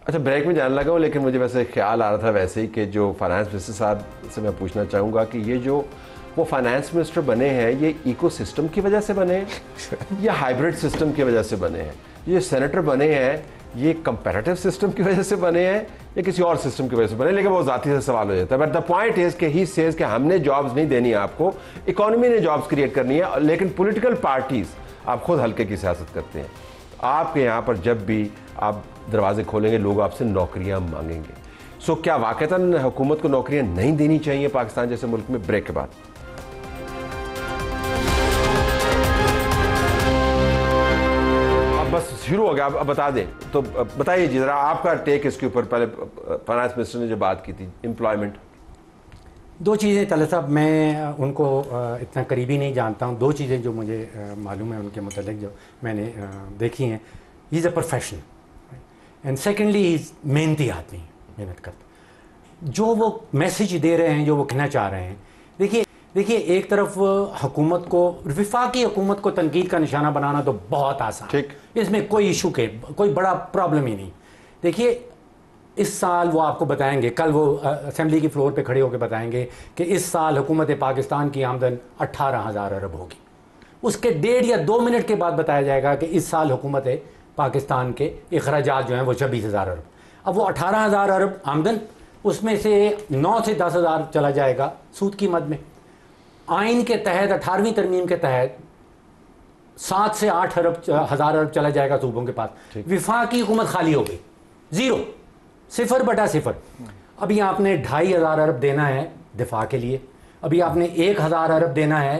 अच्छा, ब्रेक में जाने लगा हूँ, लेकिन मुझे वैसे ख्याल आ रहा था वैसे ही कि जो फाइनेंस मिनिस्टर साहब से मैं पूछना चाहूँगा कि ये जो वो फाइनेंस मिनिस्टर बने हैं, ये इकोसिस्टम की वजह से बने हैं या हाइब्रिड सिस्टम की वजह से बने हैं? ये सेनेटर बने हैं, ये कंपैरेटिव सिस्टम की वजह से बने हैं या किसी और सिस्टम की वजह से बने? लेकिन वो ज़ाती से सवाल हो जाता है। बट द पॉइंट इज़ कि ही सेज कि हमने जॉब्स नहीं देनी है आपको, इकोनॉमी ने जॉब्स क्रिएट करनी है, लेकिन पॉलिटिकल पार्टीज़ आप खुद हल्के की सियासत करते हैं। आपके यहाँ पर जब भी आप दरवाजे खोलेंगे लोग आपसे नौकरियाँ मांगेंगे। सो क्या वाकईतन हुकूमत को नौकरियाँ नहीं देनी चाहिए पाकिस्तान जैसे मुल्क में? ब्रेक के बाद बस शुरू हो गया, अब बता दें तो बताइए जी ज़रा आपका टेक इसके ऊपर। पहले फाइनेंस मिनिस्टर ने जो बात की थी एम्प्लॉयमेंट, दो चीज़ें तलत साहब, मैं उनको इतना करीबी नहीं जानता हूँ। दो चीज़ें जो मुझे मालूम है उनके मुतालिक जो मैंने देखी हैं, he is a professional and secondly he is मेहनती आदमी, मेहनत करता। जो वो मैसेज दे रहे हैं, जो वो कहना चाह रहे हैं, देखिए एक तरफ हुकूमत को, वफाकी हुकूमत को तनकीद का निशाना बनाना तो बहुत आसान है, इसमें कोई इशू के कोई बड़ा प्रॉब्लम ही नहीं। देखिए इस साल वो आपको बताएंगे, कल वो असेंबली की फ्लोर पे खड़े होकर बताएंगे कि इस साल हुकूमत पाकिस्तान की आमदन 18,000 अरब होगी। उसके 1.5 या 2 मिनट के बाद बताया जाएगा कि इस साल हुकूमत पाकिस्तान के अखराजात जो हैं वो 26,000 अरब। अब वो 18,000 अरब आमदन, उसमें से 9 से 10,000 चला जाएगा सूद की मद में। आइन के तहत 18वीं तरमीम के तहत 7 से 8 हज़ार अरब चला जाएगा सूबों के पास। वफाकी हुकूमत खाली हो गई, ज़ीरो, 0/0। अभी आपने 2,500 अरब देना है दिफा के लिए, अभी आपने 1,000 अरब देना है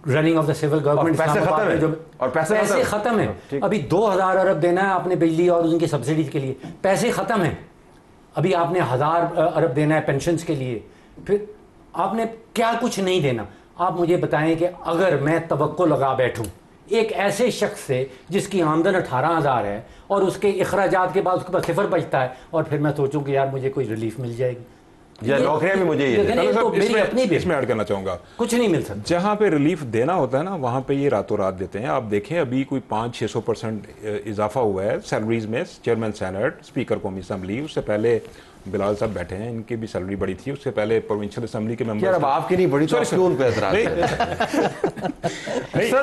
running of the civil government, पैसे खत्म है। अभी 2,000 अरब देना है आपने बिजली और उनकी सब्सिडीज के लिए, पैसे खत्म है। अभी आपने 1,000 अरब देना है पेंशन्स के लिए, फिर आपने क्या कुछ नहीं देना। आप मुझे बताएं कि अगर मैं तवक्को लगा बैठूं एक ऐसे शख्स से जिसकी आमदन 18,000 है और उसके अखराजात के बाद उसके पास 0 बचता है, और फिर मैं सोचूं कि यार मुझे कोई रिलीफ मिल जाएगी या नौकरियां भी मुझे इसमें ऐड करना चाहूंगा, कुछ नहीं मिल सकता। जहां पे रिलीफ देना होता है ना, वहां पे ये रातों रात देते हैं। आप देखें अभी कोई 500-600% इजाफा हुआ है सैलरीज में। चेयरमैन सेनेट, स्पीकर कौमी असम्बली, उससे पहले बिलाल साहब बैठे हैं, इनकी भी सैलरी बड़ी थी। उससे पहले प्रोविंशियल असेंबली के मेंबर। अब आपकी नहीं बड़ी तो क्यों उन पे एतराज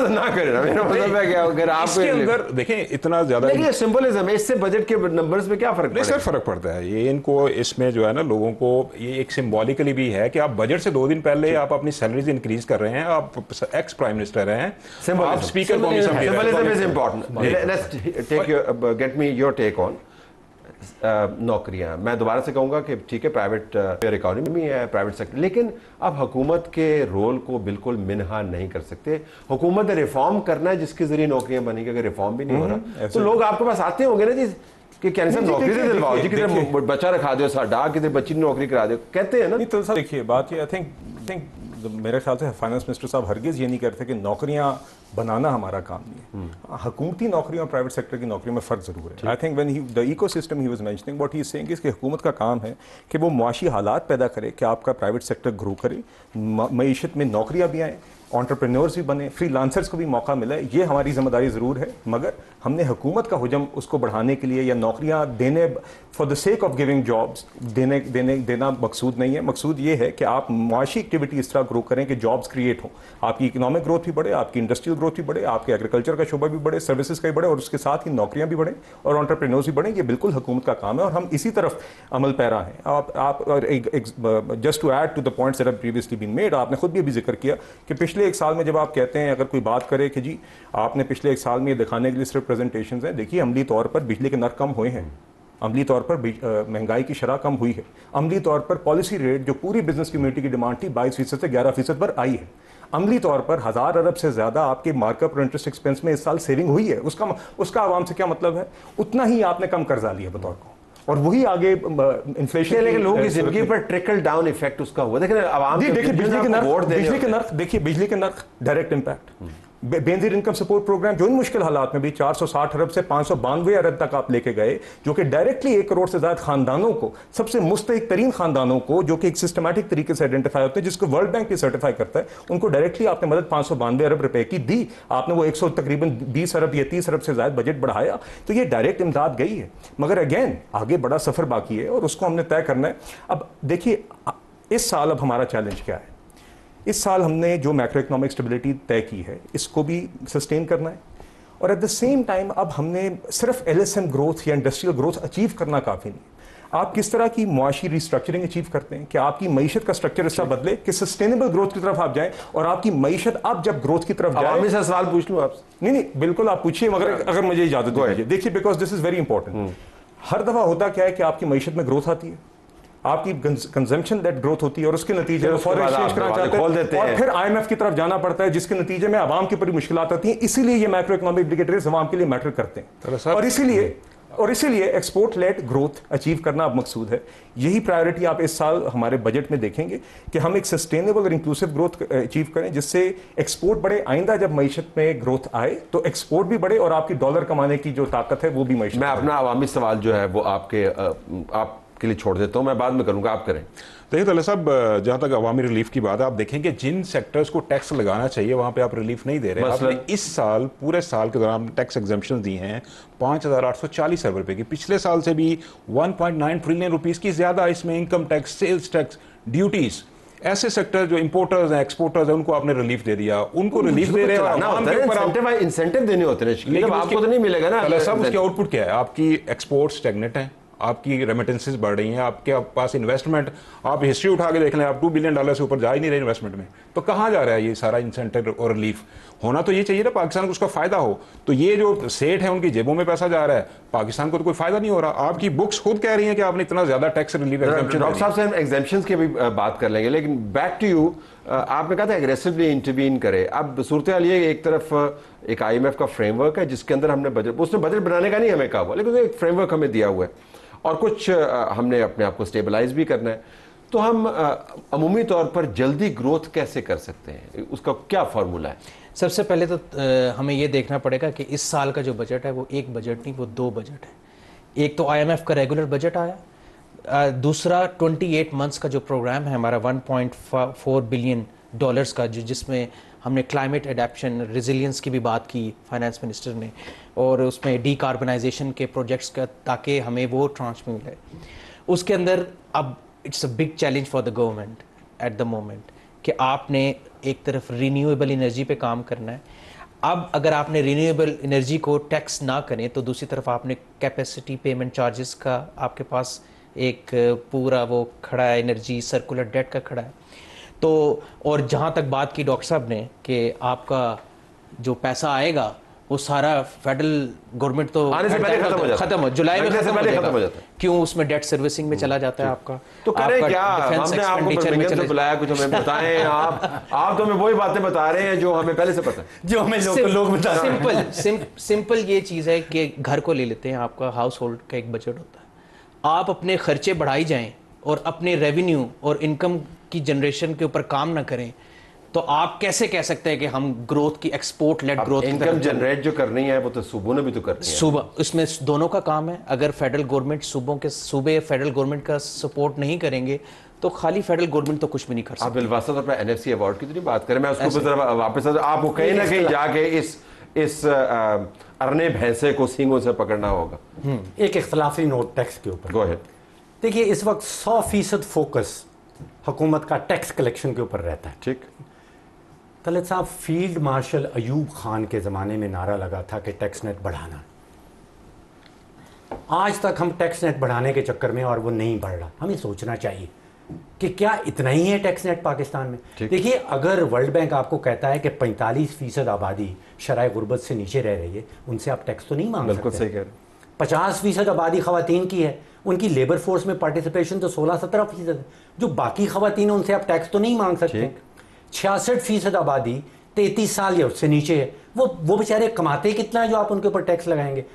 ना करें ना, मेरा मतलब है कि अगर आप इसके अंदर देखें इतना ज्यादा, देखिए सिंबलिज्म है, इससे बजट के नंबर्स में क्या फर्क पड़ता है? सर फर्क पड़ता है ये, इनको इसमें जो है ना लोगों को ये एक सिंबॉलिकली भी है कि आप बजट से 2 दिन पहले आप अपनी सैलरीज इंक्रीज कर रहे हैं, आप एक्स प्राइम मिनिस्टर हैं, आप स्पीकर कौमी assembly. Symbolism is important. Let's take your get me your take on नौकरियां। मैं दोबारा से कहूंगा कि ठीक है प्राइवेट इकोनॉमी है, प्राइवेट सेक्टर, लेकिन अब हुकूमत के रोल को बिल्कुल मिनहा नहीं कर सकते। हुकूमत ने रिफॉर्म करना है जिसके जरिए नौकरियां बनेगी। अगर रिफॉर्म भी नहीं हो रहा तो लोग आपके पास आते होंगे ना जी कि कैंसर नौकरी से दिलवाओ जी, किधर बच्चा रखा दो साडा, किधर बच्ची की नौकरी करा दो, कहते हैं ना। नहीं तो सर देखिए बात ये, आई थिंक मेरे ख्याल से फाइनेंस मिनिस्टर साहब हरगिज़ ये नहीं करते कि नौकरियां बनाना हमारा काम नहीं है। हुकूमती नौकरियों और प्राइवेट सेक्टर की नौकरियों में फ़र्क ज़रूर है। I think when he the ecosystem he was mentioning what he is saying is कि हुकूमत का काम है कि वो मुआशी हालात पैदा करे कि आपका प्राइवेट सेक्टर ग्रो करे, मईशत में नौकरियां भी आएँ, एंटरप्रेन्योर्स भी बने, फ्रीलांसर्स को भी मौका मिला है। ये हमारी जिम्मेदारी ज़रूर है, मगर हमने हुकूमत का हुजम उसको बढ़ाने के लिए या नौकरियां देने for the sake of giving jobs देना मकसूद नहीं है। मकसूद ये है कि आप मुआशी एक्टिविटी इस तरह ग्रो करें कि जॉब्स क्रिएट हों, आपकी इकोनॉमिक ग्रोथ भी बढ़े, आपकी इंडस्ट्रियल ग्रोथ भी बढ़े, आपके एग्रीकल्चर का शोबा भी बढ़े, सर्विसेज का भी बढ़े, और उसके साथ ही नौकरियां भी बढ़ें और एंटरप्रेन्योर्स भी बढ़ें। ये बिल्कुल हुकूमत का काम है और हम इसी तरफ अमल पैरा हैं। आप just to add to the points that have previously been made, आपने खुद भी अभी जिक्र किया कि पिछले 1 साल में जब आप कहते हैं, अगर कोई बात करे कि जी आपने पिछले 1 साल में ये दिखाने के लिए सिर्फ प्रेजेंटेशंस हैं, देखिए अमली तौर पर बिजली के नर्ख कम हुए हैं, अमली तौर पर महंगाई की शरह कम हुई है, अमली तौर पर पॉलिसी रेट जो पूरी बिजनेस कम्युनिटी की डिमांड थी 22% से 11% पर आई है, अमली तौर पर 1,000 अरब से ज्यादा आपके मार्कअप और इंटरेस्ट एक्सपेंस में इस साल सेविंग हुई है। उसका आवाम से क्या मतलब है? उतना ही आपने कम कर्जा लिया बतौर को, और वही आगे इन्फ्लेशन, लेकिन लोगों की जिंदगी पर ट्रिकल डाउन इफेक्ट उसका हुआ। देखिए आवाम, देखिए बिजली के नर्ख, देखिए बिजली के नर्ख direct impact, Benazir income support program जो इन मुश्किल हालात में भी 460 अरब से 592 अरब तक आप लेके गए, जो कि डायरेक्टली 1 करोड़ से ज्यादा खानदानों को, सबसे मुस्तहिक तरीन खानदानों को, जो कि एक सिस्टमैटिक तरीके से आइडेंटिफाई होते हैं, जिसको वर्ल्ड बैंक भी सर्टिफाई करता है, उनको डायरेक्टली आपने मदद 592 अरब रुपए की दी। आपने वो 100 तकरीबन 20 अरब या 30 अरब से ज्यादा बजट बढ़ाया, तो ये डायरेक्ट इमदाद गई है। मगर अगेन आगे बड़ा सफर बाकी है और उसको हमने तय करना है। अब देखिए इस साल अब हमारा चैलेंज क्या है। इस साल हमने जो मैक्रो इकोनॉमिक स्टेबिलिटी तय की है इसको भी सस्टेन करना है, और एट द सेम टाइम अब हमने सिर्फ एलएसएम ग्रोथ या इंडस्ट्रियल ग्रोथ अचीव करना काफ़ी नहीं। आप किस तरह की मुआशी रिस्ट्रक्चरिंग अचीव करते हैं कि आपकी मईशत का स्ट्रक्चर ऐसा बदले कि सस्टेनेबल ग्रोथ की तरफ आप जाएं, और आपकी मईशत अब जब ग्रोथ की तरफ जाए। मैं सवाल पूछ लूँ आपसे? नहीं, बिल्कुल आप पूछिए, मगर अगर मुझे इजाजत दीजिए। देखिए, because this is very important. हर दफा होता क्या है कि आपकी मईशत में ग्रोथ आती है, आपकी कंजम्पशन लेट ग्रोथ होती है, और उसके नतीजे में फॉरेन एक्सचेंज कराना चाहते हैं, और फिर आईएमएफ की तरफ जाना पड़ता है, जिसके नतीजे में आवाम की बड़ी मुश्किल आती हैं। इसीलिए ये मैक्रो इकोनॉमिक इंडिकेटर्स आवाम के लिए मैटर करते हैं, और इसीलिए एक्सपोर्ट लेट ग्रोथ अचीव करना अब मकसूद है। यही प्रायोरिटी आप इस साल हमारे बजट में देखेंगे कि हम एक सस्टेनेबल और इंक्लूसिव ग्रोथ अचीव करें, जिससे एक्सपोर्ट बढ़े। आइंदा जब मईशत में ग्रोथ आए तो एक्सपोर्ट भी बढ़े, और आपकी डॉलर कमाने की जो ताकत है वो भी मईशत। मैं अपना अवामी सवाल जो है वो आपके लिए छोड़ देता हूं, मैं बाद में करूंगा, आप करें। देखिए तले साहब, जहाँ तक अवामी रिलीफ की बात है, आप देखेंगे जिन सेक्टर्स को टैक्स लगाना चाहिए वहाँ पे आप रिलीफ नहीं दे रहे। आपने इस साल पूरे साल के दौरान टैक्स एग्जम्पशन दी हैं 5,840 अरब रुपए की, पिछले साल से भी 1.9 ट्रिलियन रुपीस की ज्यादा। इसमें income tax, sales tax, duties, ऐसे सेक्टर जो इंपोर्टर्स हैं, एक्सपोर्टर्स हैं, उनको आपने रिलीफ दे दिया, उनको रिलीफ दे रहे हैं। इंसेंटिव देने होते हैं, लेकिन आपको तो नहीं मिलेगा ना। सब उसकी आउटपुट क्या है? आपकी एक्सपोर्ट स्टैग्नेंट है, आपकी रेमिटेंसेस बढ़ रही हैं, आपके पास इन्वेस्टमेंट, आप हिस्ट्री उठा के देख लें, आप $2 बिलियन से ऊपर जा ही नहीं रहे इन्वेस्टमेंट में। तो कहाँ जा रहा है ये सारा इंसेंटिव और रिलीफ? होना तो ये चाहिए ना पाकिस्तान को उसका फायदा हो। तो ये जो सेठ है उनकी जेबों में पैसा जा रहा है, पाकिस्तान को तो कोई फायदा नहीं हो रहा। आपकी बुक्स खुद कह रही हैं कि आपने इतना ज्यादा टैक्स रिलीफ। डॉक्टर साहब से हम एग्जेम्पशंस की भी बात कर लेंगे, लेकिन बैक टू यू, आपने कहा था एग्रेसिवली इंटरवीन करे। अब सूरत हाल ये, एक तरफ एक IMF का फ्रेमवर्क है जिसके अंदर हमने बजट, उसने बजट बनाने का नहीं हमें कहा हुआ, लेकिन एक फ्रेमवर्क हमें दिया हुआ है, और कुछ हमने अपने आप को स्टेबलाइज भी करना है। तो हम अमूमी तौर पर जल्दी ग्रोथ कैसे कर सकते हैं, उसका क्या फार्मूला है? सबसे पहले तो हमें ये देखना पड़ेगा कि इस साल का जो बजट है वो एक बजट नहीं, वो 2 बजट है। एक तो IMF का रेगुलर बजट आया, दूसरा 28 मंथ्स का जो प्रोग्राम है हमारा $1.4 बिलियन का, जिसमें हमने क्लाइमेट एडेप्शन, रेजिलियंस की भी बात की फाइनेंस मिनिस्टर ने, और उसमें डीकार्बनाइजेशन के प्रोजेक्ट्स का, ताकि हमें वो ट्रांच में मिले। उसके अंदर अब it's a big challenge for the government at the moment कि आपने एक तरफ रीन्यूएबल एनर्जी पे काम करना है। अब अगर आपने रीन्यूएबल एनर्जी को टैक्स ना करें तो दूसरी तरफ आपने कैपेसिटी पेमेंट चार्जेस का आपके पास एक पूरा वो खड़ा है, एनर्जी सर्कुलर डेट का खड़ा है। तो और जहाँ तक बात की डॉक्टर साहब ने कि आपका जो पैसा आएगा वो सारा फेडरल गवर्नमेंट तो आने से पहले खत्म हो, जुलाई में खत्म हो जाता है। क्यों? उसमें डेट सर्विसिंग में चला जाता है आपका। तो करें क्या? हमने आपको बर्मिंघम से बुलाया, कुछ हमें बताएं। आप तो हमें वही बातें बता रहे हैं जो हमें पहले से पता है, जो हमें लोग बता रहे हैं। सिंपल ये चीज़ है कि घर को ले लेते हैं, आपका हाउस होल्ड का एक बजट होता है, आप अपने खर्चे बढ़ाई जाएं और अपने रेवेन्यू और इनकम की जनरेशन के ऊपर काम ना करें, तो आप कैसे कह सकते हैं कि हम ग्रोथ की, export led growth, income generate जो करनी है वो तो सूबों ने भी तो करनी है। सूबा, इसमें दोनों का काम है। अगर फेडरल गवर्नमेंट सूबे फेडरल गवर्नमेंट का सपोर्ट नहीं करेंगे तो खाली फेडरल गवर्नमेंट तो कुछ भी नहीं कर सकती। आप बिलवास्ता अपना NFC अवार्ड की तो नहीं बात करें, मैं उसको वापस आपको कहीं ना कहीं जाके इस अरने भैंसे को सींगों से पकड़ना होगा। एक इख्तलाफी नोट टैक्स के ऊपर। Go ahead. देखिए, इस वक्त 100% फोकस हुकूमत का टैक्स कलेक्शन के ऊपर रहता है। ठीक। तलत साहब, फील्ड मार्शल अयूब खान के ज़माने में नारा लगा था कि टैक्स नेट बढ़ाना। आज तक हम टैक्स नेट बढ़ाने के चक्कर में, और वो नहीं बढ़ रहा। हमें सोचना चाहिए कि क्या इतना ही है टैक्स नेट पाकिस्तान में। देखिए, अगर वर्ल्ड बैंक आपको कहता है कि 45% आबादी शराय गुर्बत से नीचे रह रही है, उनसे आप टैक्स तो नहीं मांग सकते। बिल्कुल सही कह रहे हैं। 50% आबादी खवातीन की है, उनकी लेबर फोर्स में पार्टिसिपेशन तो 16-17% है। जो बाकी खवातीन है उनसे आप टैक्स तो नहीं मांग सकते। 66% आबादी 33 साल या उससे नीचे है, वो बेचारे कमाते कितना है जो आप उनके ऊपर टैक्स लगाएंगे।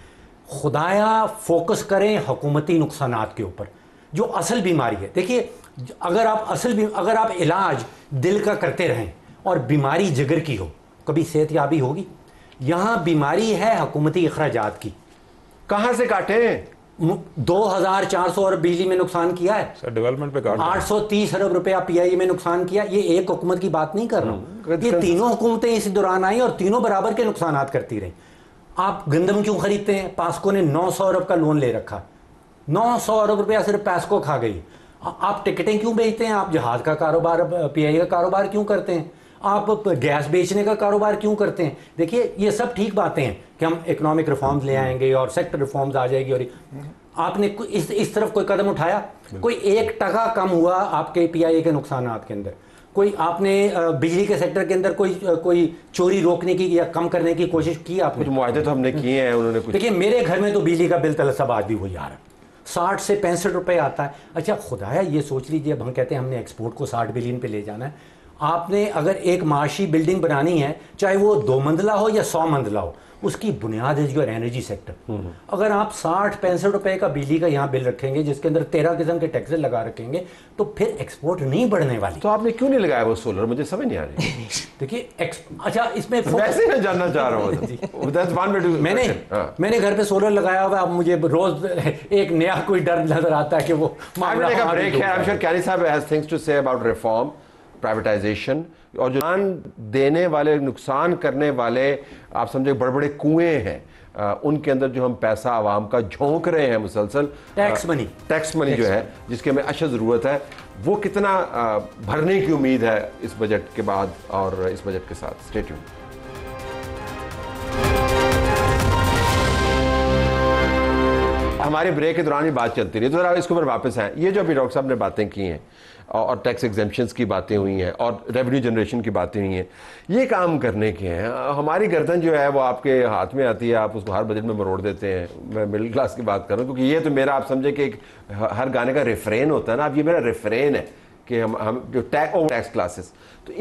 खुदाया फोकस करें हुकूमती नुकसानात के ऊपर, जो असल बीमारी है। देखिए, अगर आप इलाज दिल का करते रहें और बीमारी जिगर की हो कभी सेहतयाबी होगी? यहाँ बीमारी है हुकूमती अखराजात की। कहाँ से काटें? 2400 अरब बिजली में नुकसान किया है सर, डेवलपमेंट पे काट 830 अरब रुपया पीआईए में नुकसान किया। ये एक हुकूमत की बात नहीं कर रहा हूँ, ये तीनों हुकूमतें इस दौरान आई और तीनों बराबर के नुकसान करती रही। आप गंदम क्यों खरीदते हैं? पास्को ने 900 अरब का लोन ले रखा, 900 अरब रुपया सिर्फ पास्को खा गई। आप टिकटें क्यों बेचते हैं? आप जहाज का कारोबार, पीआईए का कारोबार क्यों करते हैं? आप गैस बेचने का कारोबार क्यों करते हैं? देखिए ये सब ठीक बातें हैं कि हम इकोनॉमिक रिफॉर्म्स ले आएंगे और सेक्टर रिफॉर्म्स आ जाएगी, और आपने इस तरफ कोई कदम उठाया? कोई 1% कम हुआ आपके पीआईए के नुकसानात के अंदर? कोई आपने बिजली के सेक्टर के अंदर कोई चोरी रोकने की या कम करने की कोशिश की? आपने कुछ मुआहदे तो हमने किए हैं उन्होंने कुछ। देखिए मेरे घर में तो बिजली का बिल तलत साहब आज भी वही आ रहा है, 60 से 65 रुपए आता है। अच्छा खुदाया ये सोच लीजिए, अब हम कहते हैं हमने एक्सपोर्ट को 60 बिलियन पे ले जाना है। आपने अगर एक माशी बिल्डिंग बनानी है, चाहे वो 2 मंजिला हो या 100 मंजिला हो, उसकी बुनियाद है जो एनर्जी सेक्टर। अगर आप 60-65 रुपए का बिजली का यहाँ बिल रखेंगे जिसके अंदर 13 किस्म के टैक्सेस लगा रखेंगे, तो फिर एक्सपोर्ट नहीं बढ़ने वाली। तो आपने क्यों नहीं लगाया वो सोलर? मुझे समझ नहीं आ रही। देखिए अच्छा इसमें वैसे मैं जानना चाह रहा हूँ। मैंने घर पे सोलर लगाया हुआ है। अब मुझे रोज एक नया कोई डर नजर आता है कि वो ब्रेक है। आई एम श्योर कैनी साहब has things to say about reform, privatization, और जो नुकसान देने वाले, नुकसान करने वाले, आप समझे बड़े-बड़े कुएं हैं, उनके अंदर जो हम पैसा आवाम का झोंक रहे हैं मुसलसल, टैक्स मनी जो है जिसकी हमें अशद ज़रूरत है, वो कितना भरने की उम्मीद है इस बजट के बाद और इस बजट के साथ? Stay tuned. हमारे ब्रेक के दौरान ही बात चलती रही, तो जरा इसके ऊपर वापस आए। ये जो अभी डॉक्टर साहब ने बातें की हैं और टैक्स एग्जेम्पशंस की बातें हुई हैं और रेवेन्यू जनरेशन की बातें हुई हैं, ये काम करने के हैं। हमारी गर्दन जो है वो आपके हाथ में आती है, आप उसको हर बजट में मरोड़ देते हैं। मैं मिडिल क्लास की बात कर रहा हूँ, क्योंकि ये तो मेरा, आप समझे कि एक हर गाने का रेफरेन होता है ना, अब ये मेरा रेफरेन है कि हम जो टैक्स क्लासेस, तो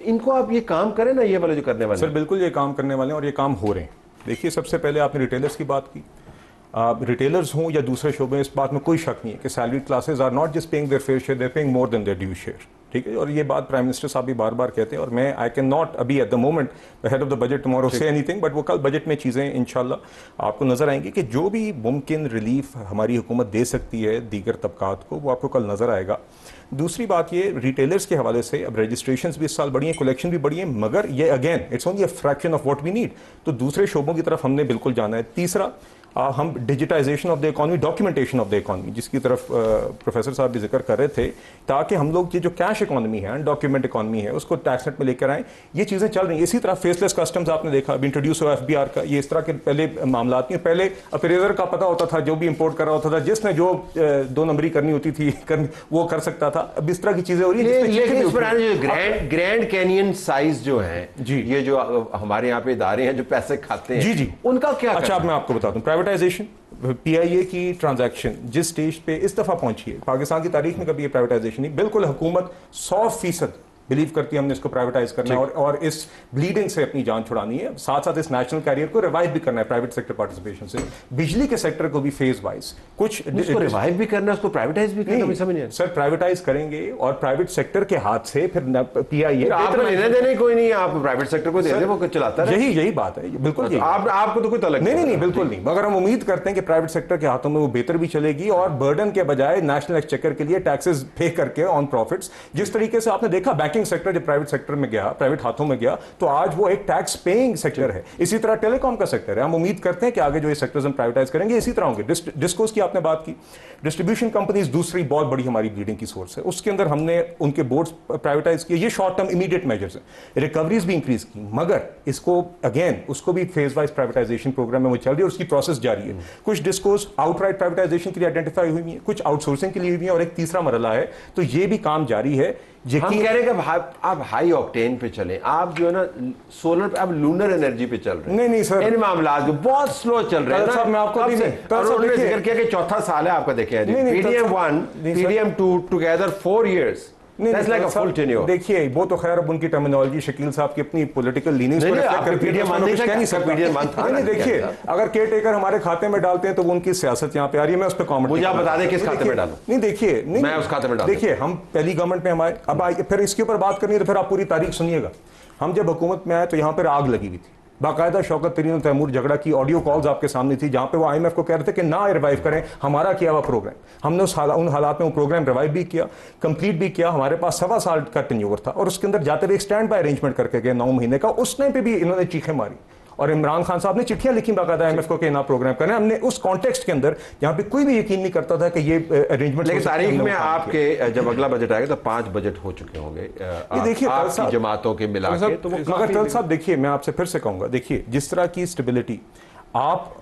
इनको आप ये काम करें ना, ये वाले जो करने वाले। सर बिल्कुल ये काम करने वाले हैं और ये काम हो रहे हैं। देखिए सबसे पहले आपने रिटेलर्स की बात की। रिटेलर्स हों या दूसरे शोबे, इस बात में कोई शक नहीं है कि salary classes are not just paying their fair share, they paying more than their due share. ठीक है, और ये बात प्राइम मिनिस्टर साहब भी बार बार कहते हैं, और मैं आई कैन नॉट अभी at the moment head of the budget tomorrow say anything, but वो कल बजट में चीज़ें इंशाल्लाह आपको नजर आएंगी कि जो भी मुमकिन रिलीफ हमारी हुकूमत दे सकती है दीगर तबकात को, वो आपको कल नजर आएगा। दूसरी बात ये रिटेलर्स के हवाले से, अब रजिस्ट्रेशंस भी इस साल बढ़ी हैं, कलेक्शन भी बढ़ी है, मगर ये again it's only a fraction of what we need. तो दूसरे शोबों की तरफ हमने बिल्कुल जाना है। तीसरा हम digitization of the economy, documentation of the economy, जिसकी तरफ प्रोफेसर साहब भी जिक्र कर रहे थे, ताकि हम लोग ये जो कैश इकॉनमी है, डॉक्यूमेंट इकॉनमी है, उसको टैक्स नेट में लेकर आए। ये चीज़ें चल रही हैं। इसी तरह फेसलेस कस्टम्स आपने देखा अभी इंट्रोड्यूस हुआ FBR का। ये इस तरह के पहले मामला नहीं, पहले अप्रेजर का पता होता था, जो भी इंपोर्ट कर रहा होता था, जिसने जो 2 नंबरी करनी होती थी वो कर सकता था। अब इस तरह की चीज़ें हो रही है। ग्रैंड कैनियन साइज जो है जी, ये जो हमारे यहाँ पे इदारे हैं जो पैसे खाते हैं, जी जी, उनका क्या? अच्छा अब मैं आपको बताता हूँ, प्राइवेटाइजेशन, पीआईए की ट्रांजैक्शन जिस स्टेज पे इस दफा पहुंची है, पाकिस्तान की तारीख में कभी ये प्राइवेटाइजेशन नहीं। बिल्कुल हुकूमत 100% बिलीव करती है हमने इसको प्राइवेटाइज करना है और इस ब्लीडिंग से अपनी जान छुड़ानी है। साथ साथ इस नेशनल कैरियर को रिवाइव भी करना है प्राइवेट सेक्टर पार्टिसिपेशन से। बिजली के सेक्टर को भी फेज वाइज कुछ रिवाइव भी करना है, उसको प्राइवेटाइज भी करना, समझ नहीं। सर प्राइवेटाइज करेंगे और प्राइवेट सेक्टर के हाथ से फिर पीआईए लेने देने कोई नहीं है, आप प्राइवेट सेक्टर को दे दे, वो चलाता है। यही बात है, बिल्कुल। आपको तो कोई तलक नहीं, बिल्कुल नहीं। मगर हम उम्मीद करते हैं कि प्राइवेट सेक्टर के हाथों में वो बेहतर भी चलेगी और बर्डन के बजाय नेशनल एक्सचेकर के लिए टैक्सेस पे करके ऑन प्रॉफिट्स, जिस तरीके से आपने देखा बैंकिंग सेक्टर जब प्राइवेट सेक्टर में गया, प्राइवेट हाथों में गया, तो आज वो एक टैक्स पेइंग सेक्टर है। इसी तरह टेलीकॉम का सेक्टर है। हम उम्मीद करते हैं कि आगे जो ये सेक्टर्स हम प्राइवेटाइज करेंगे इसी तरह होंगे। डिस्कोस की आपने बात की, डिस्ट्रीब्यूशन कंपनीज दूसरी बहुत बड़ी हमारी ब्लीडिंग की सोर्स है, उसके अंदर हमने उनके बोर्ड्स प्राइवेटाइज किए। ये शॉर्ट टर्म इमीडिएट मेजर्स हैं, रिकवरीज भी इंक्रीज की, मगर इसको अगेन उसको भी फेज वाइज प्राइवेटाइजेशन प्रोग्राम में वो चल रही है, उसकी प्रोसेस जारी है। कुछ डिस्कोस आउटराइट प्राइवेटाइजेशन के लिए आइडेंटिफाई हुई है, कुछ आउटसोर्सिंग के लिए हुई है और एक तीसरा मरला है। तो ये भी काम जारी है। हम कह रहे हैं कि आप हाई ऑक्टेन पे चलें, आप जो है ना सोलर पे, आप लूनर एनर्जी पे चल रहे हैं। नहीं सर, इन मामला बहुत स्लो चल रहे हैं। मैं आपको जिक्र किया कि चौथा साल है आपका, देखें PDM 1 PDM 2 together 4 years, That's like a full tenure. देखिए वो तो खैर अब उनकी टर्मिनोलॉजी शकील साहब की अपनी पॉलिटिकल लीनिंग्स को रिफ्लेक्ट करती है। नहीं देखिए, अगर केयर टेकर हमारे खाते में डालते हैं तो वो उनकी सियासत यहाँ पे आ रही है, मैं उस पर कमेंट मुझे आप बता दें किस खाते में डालूं? नहीं देखिए, मैं उस खाते में डालूं। देखिए हम पहली गवर्नमेंट में हमारे अब फिर इसके ऊपर बात करनी है तो फिर आप पूरी तारीख सुनिएगा। हम जब हुकूमत में आए तो यहाँ पर आग लगी हुई थी, बाकायदा शौकत तरीन और तैमूर झगड़ा की ऑडियो कॉल्स आपके सामने थी जहां पे वो आईएमएफ को कह रहे थे कि ना रिवाइव करें हमारा किया हुआ प्रोग्राम। हमने उन हालात में वो प्रोग्राम रिवाइव भी किया, कंप्लीट भी किया। हमारे पास 1.25 साल का टेन्योर था और उसके अंदर जाते हुए एक स्टैंड बाय अरेंजमेंट करके गए 9 महीने का। उस टाइम पे भी इन्होंने चीखें मारी और इमरान खान साहब ने चिट्ठियां लिखी बाकायदा आईएमएफ को कि ना प्रोग्राम करें। हमने उस कॉन्टेक्स्ट के अंदर जहां पे कोई भी यकीन नहीं करता था कि ये अरेंजमेंट। लेकिन तारीख में आपके जब अगला बजट आएगा तो 5 बजट हो चुके होंगे देखिए आपकी जमातों के मिला के। तो मगर तल साहब देखिए, मैं आपसे फिर से कहूंगा, देखिए जिस तरह की स्टेबिलिटी आप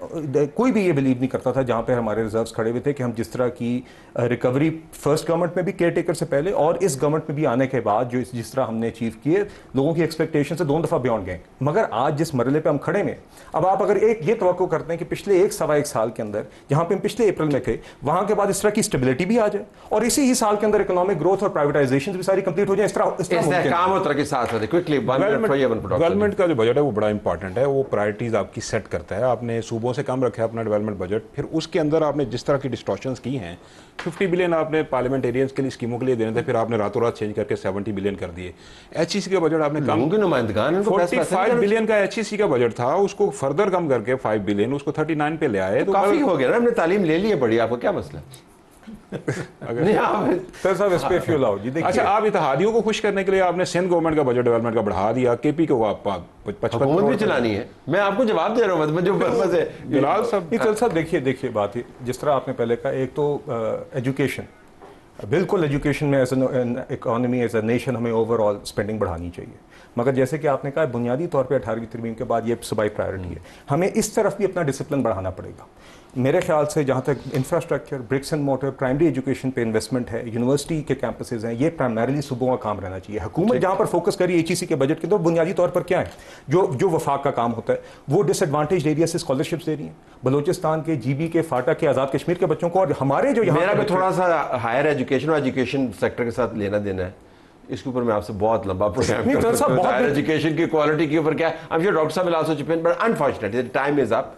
कोई भी ये बिलीव नहीं करता था जहां पे हमारे रिजर्व्स खड़े हुए थे कि हम जिस तरह की रिकवरी फर्स्ट गवर्नमेंट में भी केयर टेकर से पहले और इस गवर्नमेंट में भी आने के बाद जो जिस तरह हमने अचीव किए, लोगों की एक्सपेक्टेशन से 2 दफा बियॉन्ड गए। मगर आज जिस मरले पे हम खड़े हैं, अब आप अगर एक ये तवक्को करते हैं कि पिछले 1-1.25 साल के अंदर जहां पे हम पिछले अप्रैल में थे वहां के बाद इस तरह की स्टेबिलिटी भी आ जाए और इसी ही साल के अंदर इकोनॉमिक ग्रोथ और प्राइवेटाइजेशन भी सारी कंप्लीट हो जाए, इस तरह काम होता के साथ डेवलपमेंट का जो बजट है वो बड़ा इंपॉर्टेंट है। वो प्रायोरिटीज आपकी सेट करता है। आपने सूबों से कम रखा है अपना डेवलपमेंट बजट, फिर उसके अंदर आपने जिस तरह की डिस्टॉर्शंस की हैं, 50 बिलियन आपने पार्लियामेंटेरियंस के लिए स्कीमों के लिए देने थे, फिर आपने रातों रात चेंज करके 70 बिलियन कर दिए। एचईसी का बजट आपने कम, 45 बिलियन का एचईसी का बजट था, उसको फर्दर कम करके 5 बिलियन उसको 39 पे ले आए। तो काफी हो गया ना, हमने तालीम ले ली है बड़ी, आपको क्या मसला? अच्छा, आप इत्तेहादियों को खुश करने के लिए आपने सिंध गवर्नमेंट का बजट डेवलपमेंट का बढ़ा दिया, केपी को आप 55 भी चलानी है। मैं आपको जवाब दे रहा हूँ, जो पर्पस है। बिलाल साहब देखिए बात है जिस तरह आपने पहले कहा, एक तो एजुकेशन, बिल्कुल एजुकेशन में as an economy as a nation हमें ओवरऑल स्पेंडिंग बढ़ानी चाहिए। मगर जैसे कि आपने कहा बुनियादी तौर पे 18वीं तरमीम के बाद ये सूबाई प्रायोरिटी है, हमें इस तरफ भी अपना डिसिप्लिन बढ़ाना पड़ेगा। मेरे ख्याल से जहाँ तक infrastructure, bricks and mortar, primary education पे इन्वेस्टमेंट है, यूनिवर्सिटी के कैंपसेस हैं, ये प्राइमरीली सूबों का काम रहना चाहिए। हुकूमत जहाँ पर फोकस करी एचईसी के बजट के, तो बुनियादी तौर पर क्या है जो वफाक का काम होता है, वो डिसएडवांटेज एरिया से स्कॉलरशिप्स दे रही हैं बलोचिस्तान के, जीबी के, फाटा के, आज़ाद कश्मीर के बच्चों को। और हमारे जो मेरा भी थोड़ा सा हायर एजुकेशन और एजुकेशन सेक्टर के साथ लेना देना है, इसके ऊपर मैं आपसे बहुत लंबा प्रोग्राम हायर एजुकेशन की क्वालिटी के ऊपर क्या, आई एम श्योर डॉक्टर साहब will also chip in, but unfortunately time is up.